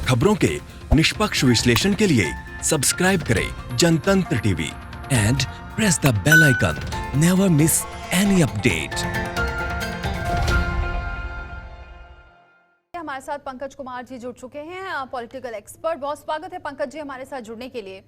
खबरों के निष्पक्ष विश्लेषण के लिए सब्सक्राइब करें Jantantra TV and press the bell icon. Never miss any update. हमारे साथ पंकज कुमार जी जुड़ चुके हैं, पॉलिटिकल एक्सपर्ट। बहुत स्वागत है पंकज जी हमारे साथ जुड़ने के लिए।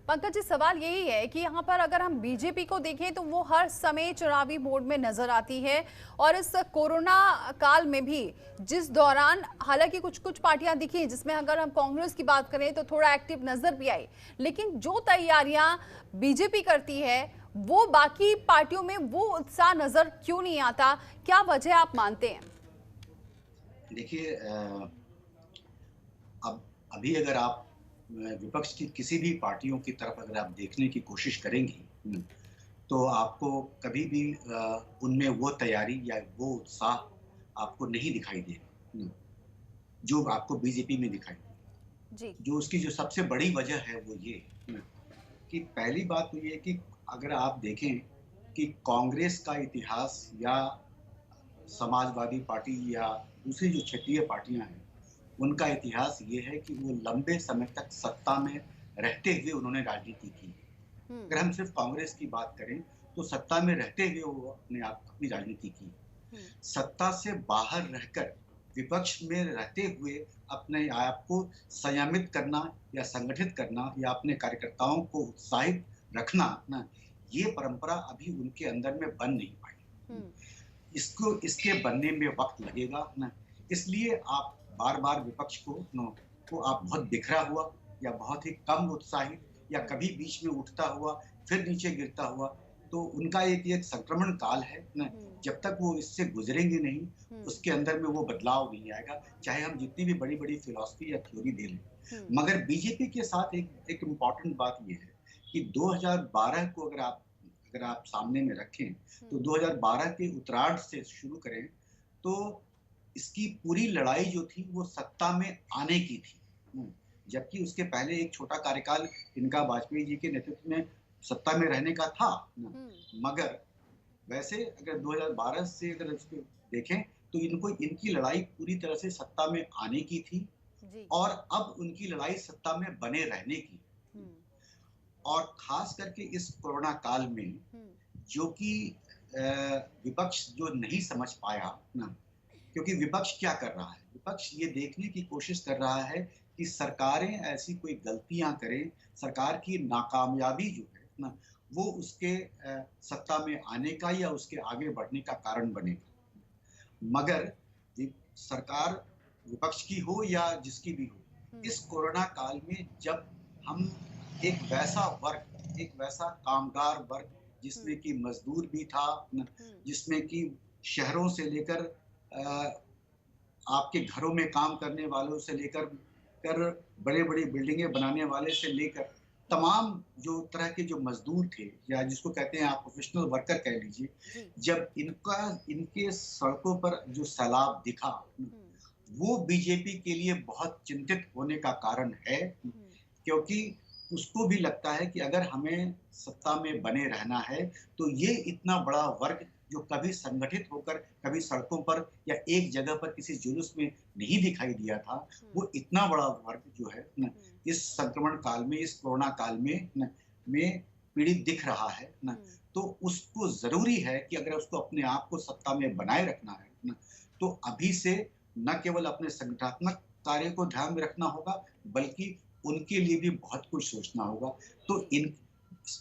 पंकज जी, सवाल यही है कि यहाँ पर अगर हम बीजेपी को देखें तो वो हर समय चुनावी मोड में नजर आती है, और इस कोरोना काल में भी जिस दौरान हालांकि कुछ पार्टियां दिखी जिसमें अगर हम कांग्रेस की बात करें तो थोड़ा एक्टिव नजर भी आई, लेकिन जो तैयारियां बीजेपी करती है वो बाकी पार्टियों में वो उत्साह नजर क्यों नहीं आता? क्या वजह आप मानते हैं? देखिए, अब अभी अगर आप विपक्ष की किसी भी पार्टियों की तरफ अगर आप देखने की कोशिश करेंगी तो आपको कभी भी उनमें वो तैयारी या वो उत्साह आपको नहीं दिखाई देगा जो आपको बीजेपी में दिखाई दे। जो उसकी जो सबसे बड़ी वजह है वो ये कि पहली बात तो ये कि अगर आप देखें कि कांग्रेस का इतिहास या समाजवादी पार्टी या दूसरी जो क्षेत्रीय पार्टियां हैं उनका इतिहास ये है कि वो लंबे समय तक सत्ता में रहते हुए उन्होंने राजनीति की। अगर हम सिर्फ कांग्रेस की बात करें तो सत्ता में रहते हुए वो अपनी राजनीति की। सत्ता से बाहर रहकर विपक्ष में रहते हुए अपने आप को संयमित करना या संगठित करना या अपने कार्यकर्ताओं को उत्साहित रखना ना, ये परंपरा अभी उनके अंदर में बन नहीं पाई। इसके बनने में वक्त लगेगा ना, इसलिए आप बार बार विपक्ष को आप बहुत बिखरा हुआ या बहुत ही कम उत्साहित या कभी बीच में उठता हुआ फिर नीचे गिरता हुआ, तो उनका एक संक्रमण काल है ना। जब तक वो इससे गुजरेंगे नहीं उसके अंदर में वो बदलाव नहीं आएगा, चाहे हम जितनी भी बड़ी बड़ी फिलॉसफी या थ्योरी दे लें। मगर बीजेपी के साथ एक इम्पॉर्टेंट बात ये है कि 2012 को अगर आप सामने में रखें तो 2012 के उत्तरार्ध से शुरू करें तो इसकी पूरी लड़ाई जो थी वो सत्ता में आने की थी, जबकि उसके पहले एक छोटा कार्यकाल इनका वाजपेयी जी के नेतृत्व में सत्ता में रहने का था। मगर वैसे अगर 2012 से अगर इसको देखें तो इनकी लड़ाई पूरी तरह से सत्ता में आने की थी और अब उनकी लड़ाई सत्ता में बने रहने की। और खास करके इस कोरोना काल में जो कि विपक्ष जो नहीं समझ पाया ना, क्योंकि विपक्ष क्या कर रहा है, विपक्ष ये देखने की कोशिश कर रहा है कि सरकारें ऐसी कोई गलतियां करें, सरकार की नाकामयाबी जो है ना वो उसके सत्ता में आने का या उसके आगे बढ़ने का कारण बनेगा। मगर सरकार विपक्ष की हो या जिसकी भी हो, इस कोरोना काल में जब हम एक वैसा कामगार वर्ग जिसमें कि मजदूर भी था, जिसमें कि शहरों से लेकर आपके घरों में काम करने वालों से लेकर बड़े बड़ी बिल्डिंगें बनाने वाले से लेकर तमाम जो तरह के जो मजदूर थे या जिसको कहते हैं आप प्रोफेशनल वर्कर कह लीजिए, जब इनके सड़कों पर जो सैलाब दिखा वो बीजेपी के लिए बहुत चिंतित होने का कारण है, क्योंकि उसको भी लगता है कि अगर हमें सत्ता में बने रहना है तो ये इतना बड़ा वर्ग जो कभी संगठित होकर कभी सड़कों पर या एक जगह पर किसी जुलूस में नहीं दिखाई दिया था, वो इतना बड़ा वर्ग जो है ना इस संक्रमण काल में, इस कोरोना काल में पीड़ित दिख रहा है ना, तो उसको जरूरी है कि अगर उसको अपने आप को सत्ता में बनाए रखना है ना, तो अभी से न केवल अपने संगठनात्मक कार्य को ध्यान में रखना होगा बल्कि उनके लिए भी बहुत कुछ सोचना होगा। तो इन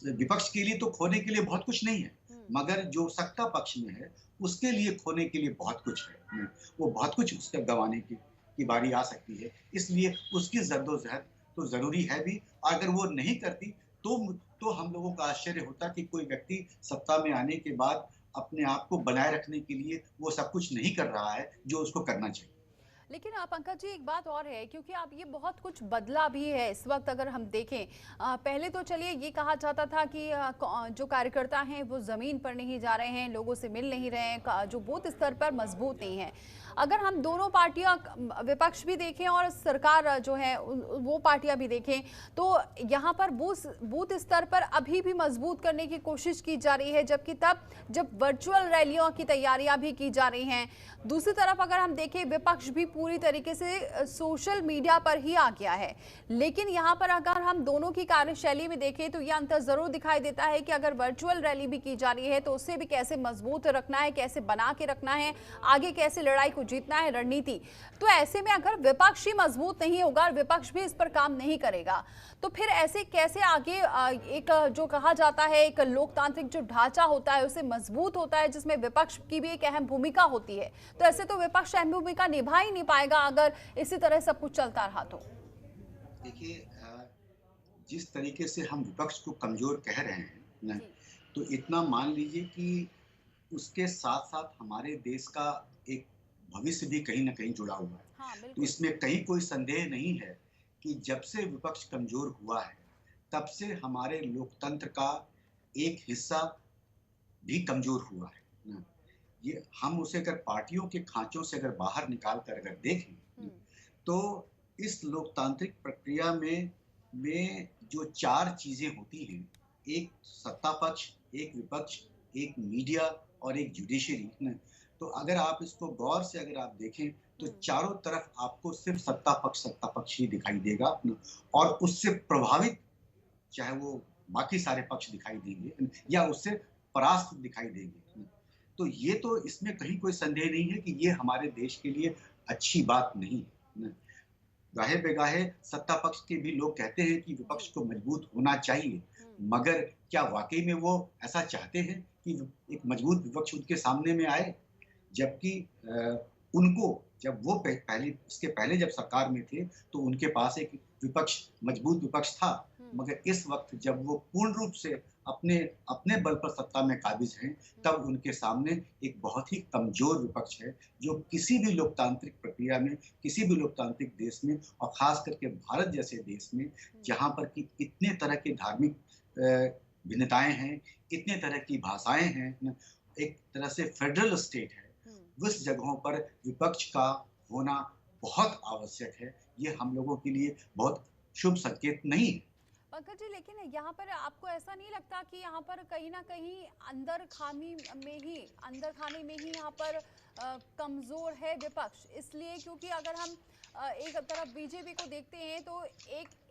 विपक्ष के लिए तो खोने के लिए बहुत कुछ नहीं है, मगर जो सत्ता पक्ष में है उसके लिए खोने के लिए बहुत कुछ है। वो बहुत कुछ उसका गंवाने की बारी आ सकती है, इसलिए उसकी जद्दोजहद तो जरूरी है भी। अगर वो नहीं करती तो हम लोगों का आश्चर्य होता कि कोई व्यक्ति सत्ता में आने के बाद अपने आप को बनाए रखने के लिए वो सब कुछ नहीं कर रहा है जो उसको करना चाहिए। लेकिन पंकज जी, एक बात और है, क्योंकि आप ये बहुत कुछ बदला भी है इस वक्त अगर हम देखें। पहले तो चलिए ये कहा जाता था कि जो कार्यकर्ता हैं वो ज़मीन पर नहीं जा रहे हैं, लोगों से मिल नहीं रहे हैं, जो बूथ स्तर पर मजबूत नहीं है। अगर हम दोनों पार्टियां, विपक्ष भी देखें और सरकार जो है वो पार्टियां भी देखें, तो यहाँ पर बूथ स्तर पर अभी भी मजबूत करने की कोशिश की जा रही है, जबकि तब जब वर्चुअल रैलियों की तैयारियां भी की जा रही हैं। दूसरी तरफ अगर हम देखें, विपक्ष भी पूरी तरीके से सोशल मीडिया पर ही आ गया है। लेकिन यहाँ पर अगर हम दोनों की कार्यशैली में देखें तो यह अंतर जरूर दिखाई देता है कि अगर वर्चुअल रैली भी की जा रही है तो उससे भी कैसे मजबूत रखना है, कैसे बना के रखना है, आगे कैसे लड़ाई को जीतना है, रणनीति। तो ऐसे में अगर विपक्ष ही मजबूत नहीं होगा और विपक्ष भी इस पर काम नहीं करेगा तो फिर ऐसे कैसे आगे एक जो कहा जाता है एक लोकतांत्रिक जो ढांचा होता है उसे मजबूत होता है, जिसमें विपक्ष की भी एक अहम भूमिका होती है। तो ऐसे तो विपक्ष अहम भूमिका निभा ही नहीं पाएगा अगर इसी तरह सब कुछ चलता रहा तो। देखिए, जिस तरीके से हम विपक्ष को कमजोर कह रहे हैं ना, तो इतना मान लीजिए कि उसके साथ साथ हमारे देश का एक भविष्य भी कहीं ना कहीं जुड़ा हुआ है। हाँ, तो इसमें कहीं कोई संदेह नहीं है कि जब से विपक्ष कमजोर हुआ है तब से हमारे लोकतंत्र का एक हिस्सा भी कमजोर हुआ है ना। ये हम उसे अगर पार्टियों के खांचों से अगर बाहर निकाल कर अगर देखें तो इस लोकतांत्रिक प्रक्रिया में जो चार चीजें होती हैं, एक सत्ता पक्ष, एक विपक्ष, एक मीडिया और एक जुडिशरी ना। तो अगर आप इसको गौर से अगर आप देखें तो चारों तरफ आपको सिर्फ सत्ता पक्ष ही दिखाई देगा ना, और उससे प्रभावित चाहे वो बाकी सारे पक्ष दिखाई देंगे या उससे परास्त दिखाई देंगे। तो ये तो इसमें कहीं कोई संदेह नहीं है कि ये हमारे देश के लिए अच्छी बात नहीं है। गाहे बेगाहे सत्ता पक्ष के भी लोग कहते हैं कि विपक्ष को मजबूत होना चाहिए, मगर क्या वाकई में वो ऐसा चाहते हैं कि एक मजबूत विपक्ष उनके सामने में आए? जबकि उनको जब वो पहले इसके पहले जब सरकार में थे तो उनके पास एक विपक्ष मजबूत विपक्ष था, मगर इस वक्त जब वो पूर्ण रूप से अपने अपने बल पर सत्ता में काबिज हैं तब उनके सामने एक बहुत ही कमजोर विपक्ष है जो किसी भी लोकतांत्रिक प्रक्रिया में, किसी भी लोकतांत्रिक देश में और खास करके भारत जैसे देश में जहाँ पर कि इतने तरह के धार्मिक भिन्नताएं हैं, इतने तरह की भाषाएं हैं, एक तरह से फेडरल स्टेट है, उस जगहों पर विपक्ष का होना बहुत आवश्यक है। ये हम लोगों के लिए बहुत शुभ संकेत नहीं है। पंकज जी, लेकिन यहाँ पर आपको ऐसा नहीं लगता कि यहाँ पर कहीं ना कहीं अंदर खाने में ही यहाँ पर कमजोर है विपक्ष, इसलिए क्योंकि अगर हम एक तरफ बीजेपी को देखते हैं तो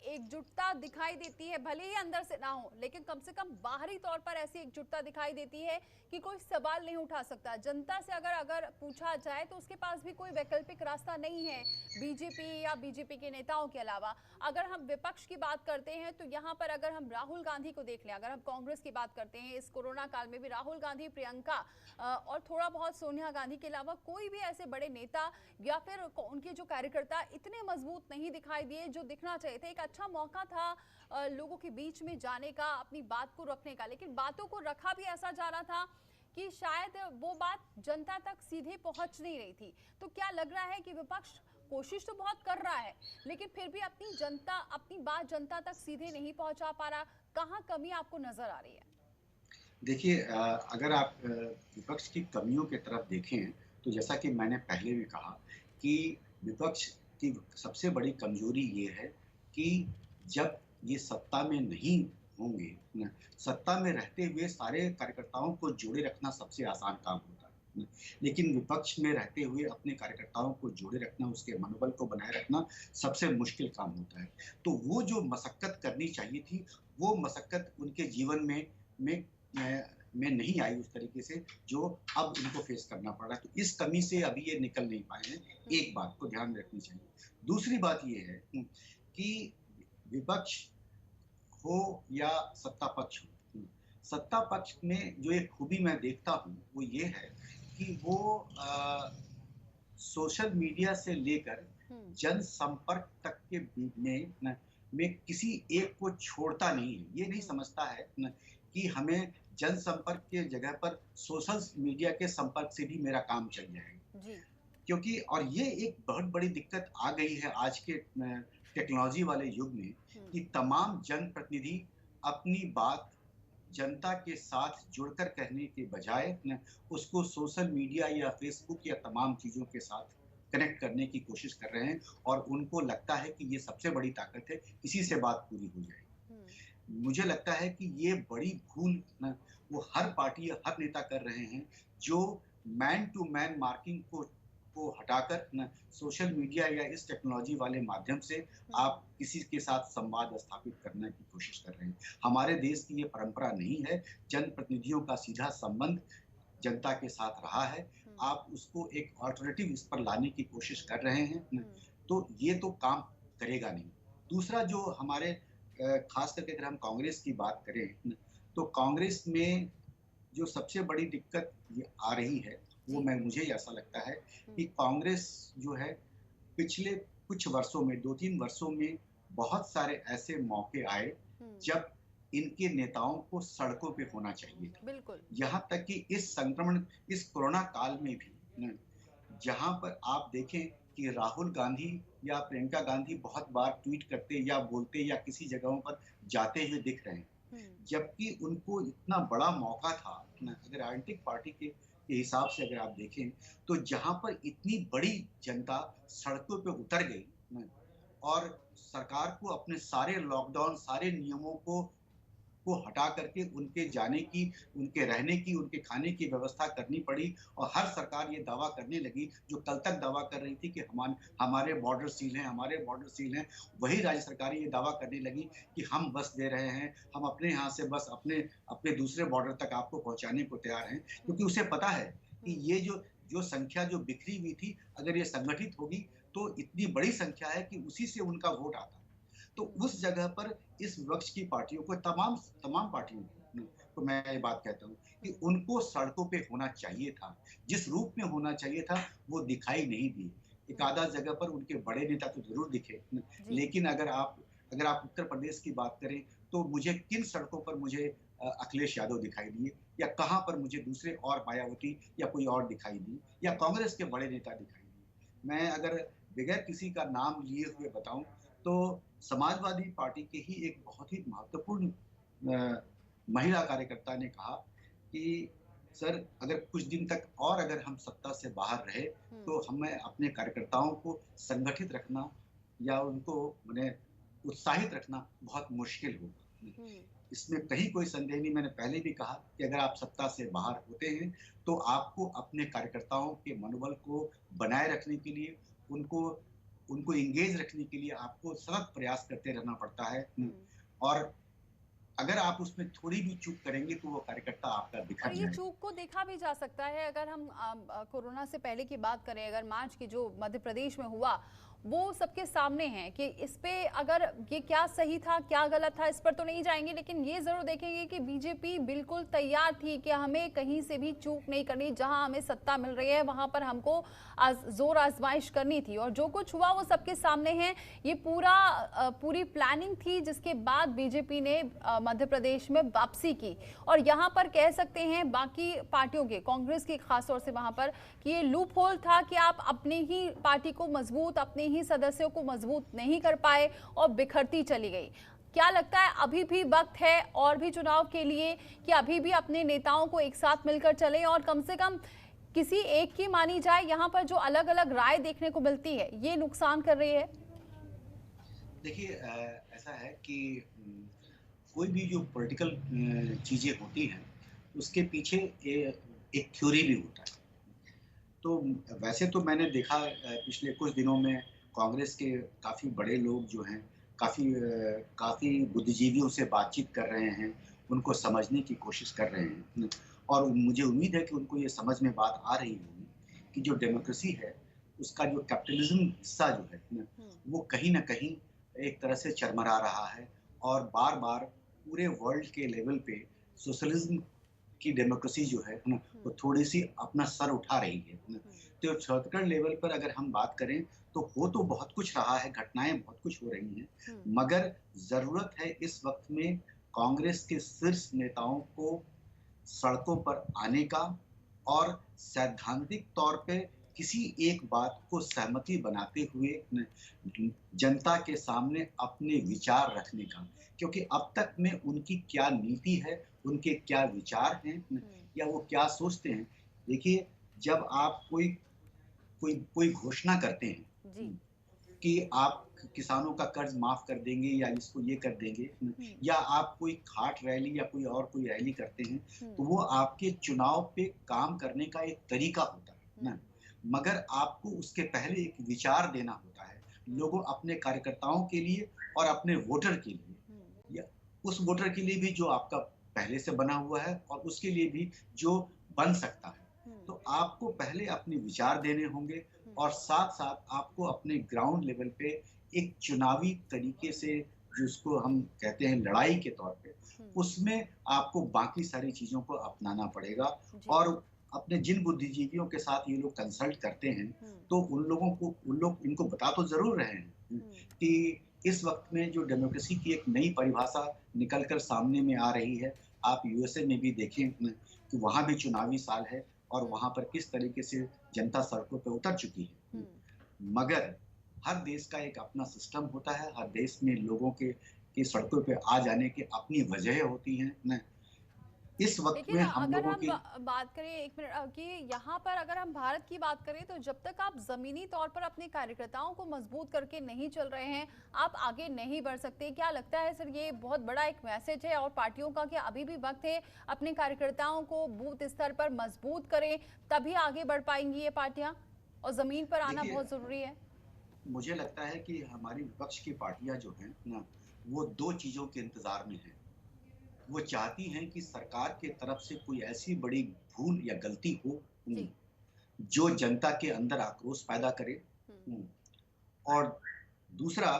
एकजुटता दिखाई देती है, भले ही अंदर से ना हो लेकिन कम से कम बाहरी तौर पर ऐसी एकजुटता दिखाई देती है कि कोई सवाल नहीं उठा सकता। जनता से अगर पूछा जाए तो उसके पास भी कोई वैकल्पिक रास्ता नहीं है बीजेपी या बीजेपी के नेताओं के अलावा। अगर हम विपक्ष की बात करते हैं तो यहाँ पर अगर हम राहुल गांधी को देख लें, अगर हम कांग्रेस की बात करते हैं, इस कोरोना काल में भी राहुल गांधी, प्रियंका और थोड़ा बहुत सोनिया गांधी के अलावा कोई भी ऐसे बड़े नेता या फिर उनके जो कार्यकर्ता इतने मजबूत नहीं दिखाई दिए जो दिखना चाहिए थे। एक अच्छा मौका था लोगों के बीच में जाने का, अपनी बात को रखने का, लेकिन बातों को रखा भी ऐसा जा रहा था कि शायद वो बात जनता तक सीधे पहुंच नहीं रही थी। तो क्या लग रहा है कि विपक्ष कोशिश तो बहुत कर रहा है लेकिन फिर भी अपनी बात जनता तक सीधे नहीं पहुंचा पा रहा? कहां कमी आपको नजर आ रही है? देखिए, अगर आप विपक्ष की कमियों की तरफ देखें तो जैसा कि मैंने पहले भी कहा कि विपक्ष की सबसे बड़ी कमजोरी ये है कि जब ये सत्ता में नहीं होंगे ना, सत्ता में रहते हुए सारे कार्यकर्ताओं को जोड़े रखना सबसे आसान काम होता है, लेकिन विपक्ष में रहते हुए अपने कार्यकर्ताओं को जोड़े रखना, उसके मनोबल को बनाए रखना सबसे मुश्किल काम होता है। तो वो जो मशक्कत करनी चाहिए थी वो मशक्कत उनके जीवन में नहीं आई उस तरीके से जो अब उनको फेस करना पड़ रहा है। तो इस कमी से अभी ये निकल नहीं पाए हैं, एक बात को ध्यान रखनी चाहिए। दूसरी बात ये है कि विपक्ष हो या सत्ता पक्ष हो, सत्ता पक्ष में जो एक खूबी मैं देखता हूँ वो ये है कि वो सोशल मीडिया से लेकर जनसंपर्क तक के में किसी एक को छोड़ता नहीं है। ये नहीं समझता है कि हमें जनसंपर्क के जगह पर सोशल मीडिया के संपर्क से भी मेरा काम चल जाएगा, क्योंकि और ये एक बहुत बड़ी दिक्कत आ गई है आज के टेक्नोलॉजी वाले युग में कि तमाम जनप्रतिनिधि अपनी बात जनता के साथ जुड़कर कहने के बजाय उसको सोशल मीडिया या फेसबुक या तमाम चीज़ों के साथ कनेक्ट करने की कोशिश कर रहे हैं और उनको लगता है कि ये सबसे बड़ी ताकत है, इसी से बात पूरी हो जाएगी। मुझे लगता है कि ये बड़ी भूल वो हर पार्टी या हर नेता कर रहे हैं जो मैन टू मैन मार्किंग को को हटाकर न सोशल मीडिया या इस टेक्नोलॉजी वाले माध्यम से आप किसी के साथ संवाद स्थापित करने की कोशिश कर रहे हैं। हमारे देश की ये परंपरा नहीं है। जनप्रतिनिधियों का सीधा संबंध जनता के साथ रहा है। आप उसको एक अल्टरनेटिव इस पर लाने की कोशिश कर रहे हैं न, तो ये तो काम करेगा नहीं। दूसरा जो हमारे खास करके अगर हम कांग्रेस की बात करें न, तो कांग्रेस में जो सबसे बड़ी दिक्कत ये आ रही है वो मुझे ऐसा लगता है कि कांग्रेस जो है पिछले कुछ वर्षों में 2-3 वर्षों में बहुत सारे ऐसे मौके आए जब इनके नेताओं को सड़कों पे होना चाहिए था। बिल्कुल। यहाँ तक कि इस कोरोना काल में भी न, जहाँ पर आप देखें कि राहुल गांधी या प्रियंका गांधी बहुत बार ट्वीट करते या बोलते या किसी जगहों पर जाते हुए दिख रहे हैं, जबकि उनको इतना बड़ा मौका था न, अगर राजनीतिक पार्टी के हिसाब से अगर आप देखें तो जहां पर इतनी बड़ी जनता सड़कों पे उतर गई न, और सरकार को अपने सारे लॉकडाउन सारे नियमों को हटा करके उनके जाने की, उनके रहने की, उनके खाने की व्यवस्था करनी पड़ी और हर सरकार ये दावा करने लगी जो कल तक दावा कर रही थी कि हमारे बॉर्डर सील हैं, हमारे बॉर्डर सील हैं। वही राज्य सरकारें ये दावा करने लगी कि हम बस दे रहे हैं, हम अपने यहाँ से बस अपने दूसरे बॉर्डर तक आपको पहुँचाने को तैयार हैं, क्योंकि उसे पता है कि ये जो संख्या जो बिखरी हुई थी, अगर ये संगठित होगी तो इतनी बड़ी संख्या है कि उसी से उनका वोट आता है। तो उस जगह पर इस विपक्ष की पार्टियों को तमाम पार्टियों को मैं ये बात कहता हूँ कि उनको सड़कों पे होना चाहिए था। जिस रूप में होना चाहिए था वो दिखाई नहीं दी। एक आधा जगह पर उनके बड़े नेता तो जरूर दिखे, लेकिन अगर आप उत्तर प्रदेश की बात करें तो मुझे किन सड़कों पर मुझे अखिलेश यादव दिखाई दिए या कहाँ पर मुझे दूसरे और मायावती या कोई और दिखाई दी या कांग्रेस के बड़े नेता दिखाई दिए। मैं अगर बगैर किसी का नाम लिए हुए बताऊं तो समाजवादी पार्टी के ही एक बहुत ही महत्वपूर्ण महिला कार्यकर्ता ने कहा कि सर अगर कुछ दिन तक और अगर हम सत्ता से बाहर रहे तो हमें अपने कार्यकर्ताओं को संगठित रखना या उनको उत्साहित रखना बहुत मुश्किल होगा। इसमें कहीं कोई संदेह नहीं। मैंने पहले भी कहा कि अगर आप सत्ता से बाहर होते हैं तो आपको अपने कार्यकर्ताओं के मनोबल को बनाए रखने के लिए उनको इंगेज रखने के लिए आपको सतत प्रयास करते रहना पड़ता है और अगर आप उसमें थोड़ी भी चूक करेंगे तो वो कार्यकर्ता आपका बिखर और ये चूक को देखा भी जा सकता है। अगर हम कोरोना से पहले की बात करें, अगर मार्च की जो मध्य प्रदेश में हुआ वो सबके सामने है कि इस पे अगर ये क्या सही था क्या गलत था इस पर तो नहीं जाएंगे, लेकिन ये जरूर देखेंगे कि बीजेपी बिल्कुल तैयार थी कि हमें कहीं से भी चूक नहीं करनी, जहां हमें सत्ता मिल रही है वहां पर हमको जोर आजमाइश करनी थी और जो कुछ हुआ वो सबके सामने है। ये पूरी प्लानिंग थी जिसके बाद बीजेपी ने मध्य प्रदेश में वापसी की और यहाँ पर कह सकते हैं बाकी पार्टियों के, कांग्रेस की खासतौर से वहां पर कि ये लूप होल था कि आप अपनी ही पार्टी को मजबूत, अपने ही सदस्यों को मजबूत नहीं कर पाए और बिखरती चली गई। क्या लगता है अभी भी वक्त है और भी चुनाव के लिए कि अभी भी अपने नेताओं को एक साथ मिलकर चलें और कम से कम किसी एक की मानी जाए? यहाँ पर जो अलग अलग राय देखने को मिलती है ये नुकसान कर रही है। देखिए ऐसा है कि कोई भी जो पॉलिटिकल चीजें होती हैं उसके पीछे एक थ्योरी भी होता है। तो वैसे तो मैंने देखा पिछले कुछ दिनों में कांग्रेस के काफ़ी बड़े लोग जो हैं काफ़ी बुद्धिजीवियों से बातचीत कर रहे हैं, उनको समझने की कोशिश कर रहे हैं और मुझे उम्मीद है कि उनको ये समझ में बात आ रही होगी कि जो डेमोक्रेसी है उसका जो कैपिटलिज्म हिस्सा जो है वो कहीं ना कहीं एक तरह से चरमरा रहा है और बार बार पूरे वर्ल्ड के लेवल पे सोशलिज्म की डेमोक्रेसी जो है ना वो थोड़ी सी अपना सर उठा रही है। तो छत्तीसगढ़ लेवल पर अगर हम बात करें तो हो तो बहुत कुछ रहा है, घटनाएं बहुत कुछ हो रही हैं, मगर जरूरत है इस वक्त में कांग्रेस के शीर्ष नेताओं को सड़कों पर आने का और सैद्धांतिक तौर पे किसी एक बात को सहमति बनाते हुए जनता के सामने अपने विचार रखने का, क्योंकि अब तक में उनकी क्या नीति है, उनके क्या विचार हैं या वो क्या सोचते हैं। देखिए जब आप कोई घोषणा करते हैं कि आप किसानों का कर्ज माफ कर देंगे या इसको ये कर देंगे या आप कोई खाट रैली या कोई रैली करते हैं तो वो आपके चुनाव पे काम करने का एक तरीका होता है ना। मगर आपको उसके पहले एक विचार देना होता है, लोगों अपने कार्यकर्ताओं के लिए और अपने वोटर के लिए, या उस वोटर के लिए भी जो आपका पहले से बना हुआ है और उसके लिए भी जो बन सकता है। तो आपको पहले अपने विचार देने होंगे और साथ-साथ आपको अपने ग्राउंड लेवल पे एक चुनावी तरीके से, जिसको हम कहते हैं लड़ाई के तौर पे, उसमें आपको बाकी सारी चीज़ों को अपनाना पड़ेगा। जी। और अपने जिन बुद्धिजीवियों के साथ ये लोग कंसल्ट करते हैं, तो उन लोग इनको बता तो ज़रूर रहे हैं कि इस वक़्त में जो डेमोक्रेसी की एक नई परिभाषा निकल कर सामने में आ रही है। आप यूएसए में भी देखें न कि वहाँ भी चुनावी साल है और वहाँ पर किस तरीके से जनता सड़कों पे उतर चुकी है। मगर हर देश का एक अपना सिस्टम होता है, हर देश में लोगों के सड़कों पे आ जाने की अपनी वजह होती हैं न। इस वक़्त लेकिन में हम अगर लोगों हम की बात करें एक मिनट कि यहाँ पर अगर हम भारत की बात करें तो जब तक आप जमीनी तौर पर अपने कार्यकर्ताओं को मजबूत करके नहीं चल रहे हैं, आप आगे नहीं बढ़ सकते। क्या लगता है सर, ये बहुत बड़ा एक मैसेज है और पार्टियों का कि अभी भी वक्त है अपने कार्यकर्ताओं को बूथ स्तर पर मजबूत करें, तभी आगे बढ़ पाएंगी ये पार्टियां, और जमीन पर आना देखिए, बहुत जरूरी है। मुझे लगता है कि हमारी विपक्ष की पार्टियाँ जो हैं ना, वो 2 चीज़ों के इंतज़ार में हैं। वो चाहती हैं कि सरकार की तरफ से कोई ऐसी बड़ी भूल या गलती हो, जी। जो जनता के अंदर आक्रोश पैदा करे। हुँ। और दूसरा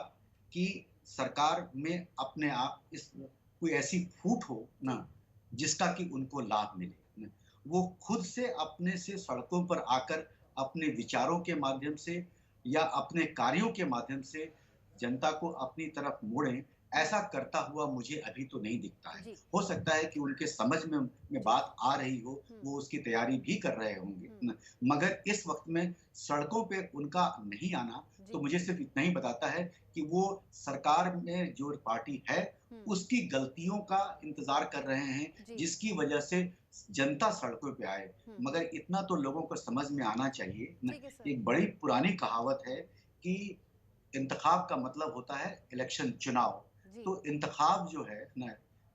कि सरकार में अपने आप इस कोई ऐसी फूट हो जी। ना, जिसका कि उनको लाभ मिले। न वो खुद से अपने से सड़कों पर आकर अपने विचारों के माध्यम से या अपने कार्यों के माध्यम से जनता को अपनी तरफ मोड़ें, ऐसा करता हुआ मुझे अभी तो नहीं दिखता है। जी। हो सकता है कि उनके समझ में जी। बात आ रही हो, वो उसकी तैयारी भी कर रहे होंगे, न। मगर इस वक़्त में सड़कों पे उनका नहीं आना, तो जी। मुझे सिर्फ़ इतना ही बताता है कि वो सरकार में जो पार्टी है, उसकी गलतियों का इंतज़ार कर रहे हैं, जी। जिसकी वजह से जनता सड़कों पे आए। मगर इतना तो लोगों को समझ में आना चाहिए न। ठीक है सर। एक बड़ी पुरानी कहावत है कि इंतखाब का मतलब होता है इलेक्शन, चुनाव। जी। तो इंतखाब जो है ना,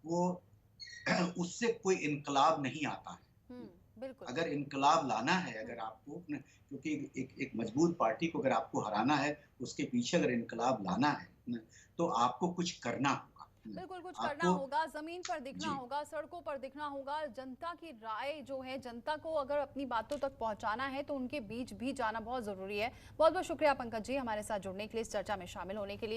वो उससे कोई इनकलाब नहीं आता है। बिल्कुल। अगर इनकलाब लाना है, अगर आपको न, क्योंकि एक मजबूत पार्टी को अगर आपको हराना है, उसके पीछे अगर इनकलाब लाना है न, तो आपको कुछ करना होगा। न। बिल्कुल कुछ करना आपको होगा, जमीन पर दिखना जी, होगा, सड़कों पर दिखना होगा, जनता की राय जो है, जनता को अगर अपनी बातों तक पहुंचाना है तो उनके बीच भी जाना बहुत जरूरी है। बहुत बहुत शुक्रिया पंकज जी, हमारे साथ जुड़ने के लिए, इस चर्चा में शामिल होने के लिए।